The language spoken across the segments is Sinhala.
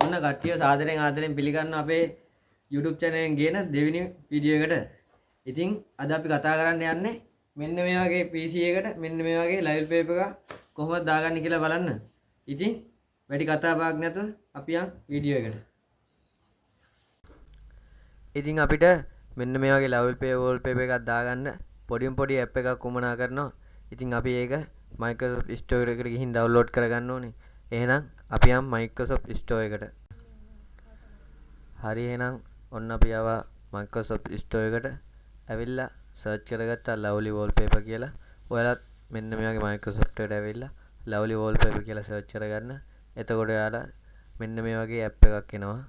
ඔන්න කට්ටිය සාදරයෙන් ආදරයෙන් පිළිගන්න අපේ YouTube channel එකෙන් ගේන දෙවෙනි වීඩියෝ එකට. ඉතින් අද අපි කතා කරන්න යන්නේ මෙන්න මේ වගේ PC එකකට මෙන්න මේ වගේ live paper එකක් කොහොමද දාගන්නේ කියලා බලන්න. ඉතින් වැඩි කතා බහක් නැතුව අපි යන් වීඩියෝ එකට. ඉතින් අපිට මෙන්න මේ වගේ live paper wallpaper එකක් දාගන්න පොඩි app එකක් උමනා කරනවා. ඉතින් අපි ඒක Microsoft Store එකට ගිහින් download කරගන්න ඕනේ. එහෙනම් අපි යම් Microsoft Store එකට. හරි එහෙනම් ඔන්න අපි ආවා Microsoft Store එකට. ඇවිල්ලා search කරගත්තා lovely wallpaper කියලා. ඔයාලත් මෙන්න මේ වගේ Microsoft එකට ඇවිල්ලා lovely wallpaper කියලා search කරගන්න. එතකොට ඔයාලා මෙන්න මේ වගේ app එකක් එනවා.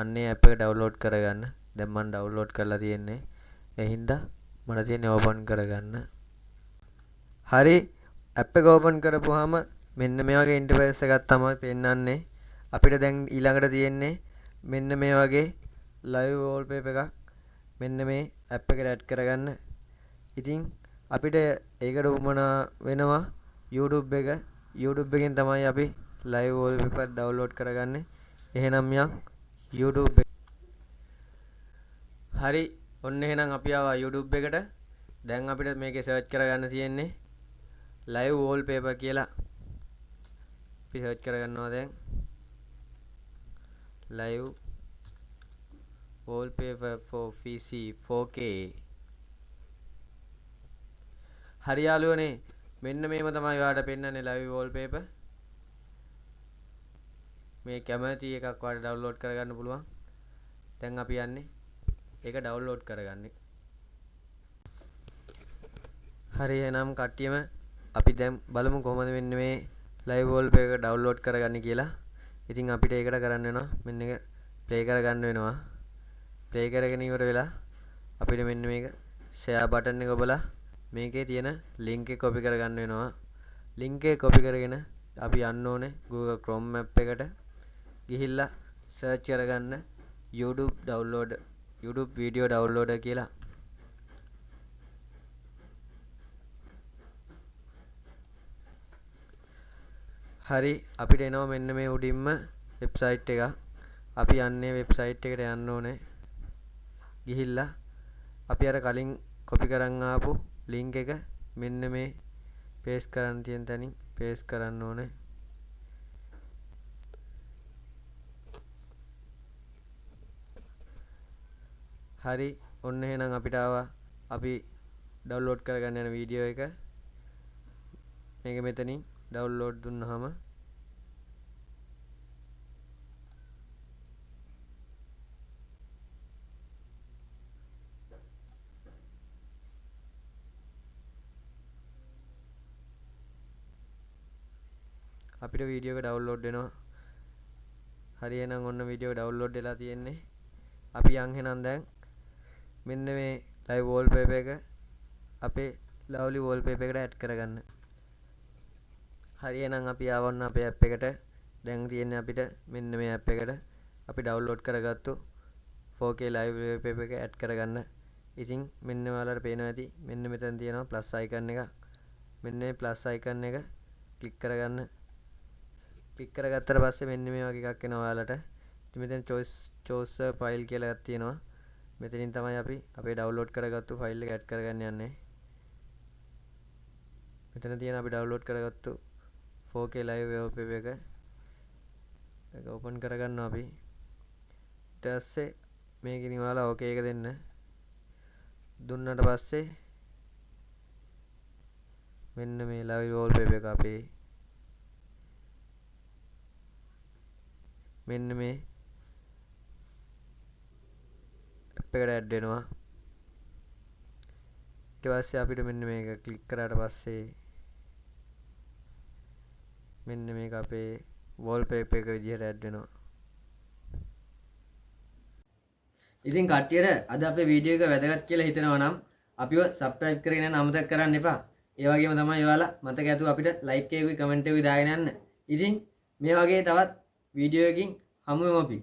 අන්නේ app එක download කරගන්න. දැන් මම download කරලා තියෙන්නේ. ඒ හින්දා මට තියෙන්නේ open කරගන්න. හරි app එක open කරපුවාම මෙන්න මේ වගේ ඉන්ටර්ෆේස් එකක් තමයි පෙන්වන්නේ. අපිට දැන් ඊළඟට තියෙන්නේ මෙන්න මේ වගේ live wallpaper එකක් මෙන්න මේ app එකට add කරගන්න. ඉතින් අපිට ඒකට උවමනා වෙනවා YouTube එක. YouTube එකෙන් තමයි අපි live wallpaper download කරගන්නේ. එහෙනම් යන් YouTube එක. හරි ඔන්න එහෙනම් අපි ආවා YouTube එකට. දැන් අපිට මේකේ search කරගන්න තියෙන්නේ live wallpaper කියලා. අපි search කරගන්නවා දැන් live wallpaper for PC 4K. හරි යාළුවනේ මෙන්න මේව තමයි ඔයාලට පෙන්වන්නේ live wallpaper. මේ කැමති එකක් ඔයාලට download කරගන්න පුළුවන්. දැන් අපි යන්නේ ඒක download කරගන්නේ. හරි එහෙනම් කට්ටියම අපි දැන් බලමු කොහොමද මෙන්න මේ live wallpaper එක download කරගන්නේ කියලා. ඉතින් අපිට ඒකට කරන්න වෙනවා මෙන්න එක play කරගන්න වෙනවා. play කරගෙන ඉවර වෙලා අපිට මෙන්න මේක share button එක ඔබලා මේකේ තියෙන link එක copy කරගන්න වෙනවා. link එක copy කරගෙන අපි යන්න ඕනේ Google Chrome map එකට ගිහිල්ලා search කරගන්න YouTube video downloader කියලා. හරි අපිට එනවා මෙන්න මේ උඩින්ම වෙබ්සයිට් එක. අපි යන්නේ වෙබ්සයිට් එකට යන්න ඕනේ. ගිහිල්ලා අපි අර කලින් copy කරන් ආපු link එක මෙන්න මේ paste කරන්න තියෙන තැනින් paste කරන්න ඕනේ. හරි ඔන්න එහෙනම් අපිට ආවා අපි download කරගන්න යන වීඩියෝ එක. මේක මෙතනින් download දුන්නාම අපිට වීඩියෝ එක download වෙනවා. හරි එහෙනම් ඔන්න වීඩියෝ එක download වෙලා තියෙන්නේ. අපි යන් එහෙනම් දැන් මෙන්න මේ live wallpaper එක අපේ lovely wallpaper එකට add කරගන්න. හරි එහෙනම් අපි ආවොත් අපේ app එකට. දැන් තියෙන්නේ අපිට මෙන්න මේ app එකට අපි download කරගත්තු 4K live wallpaper එක add කරගන්න. ඉතින් මෙන්න ඔයාලට පේනවා ඇති මෙන්න මෙතන තියෙනවා plus icon එක. මෙන්න මේ plus icon එක click කරගන්න. click කරගත්තට පස්සේ මෙන්න මේ වගේ එකක් එනවා ඔයාලට. ඉතින් මෙතන choose file කියලා එකක් තියෙනවා. මෙතනින් තමයි අපි අපේ download කරගත්තු file එක add කරගන්න යන්නේ. මෙතන තියෙන අපි download කරගත්තු 4K live wallpaper එක open කරගන්නවා අපි. ඊට පස්සේ මේකෙන් ඔයාලා okay එක දෙන්න. දුන්නට පස්සේ මෙන්න මේ live wallpaper එක අපේ මෙන්න මේ app එකට add වෙනවා. ඊට පස්සේ අපිට මෙන්න මේක click කරාට පස්සේ මෙන්න මේක අපේ wallpaper එක විදිහට add වෙනවා. ඉතින් කට්ටියට අද අපේ වීඩියෝ එක වැදගත් කියලා හිතනවා නම් අපිව subscribe කරගෙන යන්න අමතක කරන්න එපා. ඒ වගේම තමයි ඔයාලා මතක ඇතුව අපිට like එකකුයි comment එකකුයි දාගෙන යන්න. ඉතින් මේ වගේ තවත් වීඩියෝ එකකින් හමු වෙමු අපි.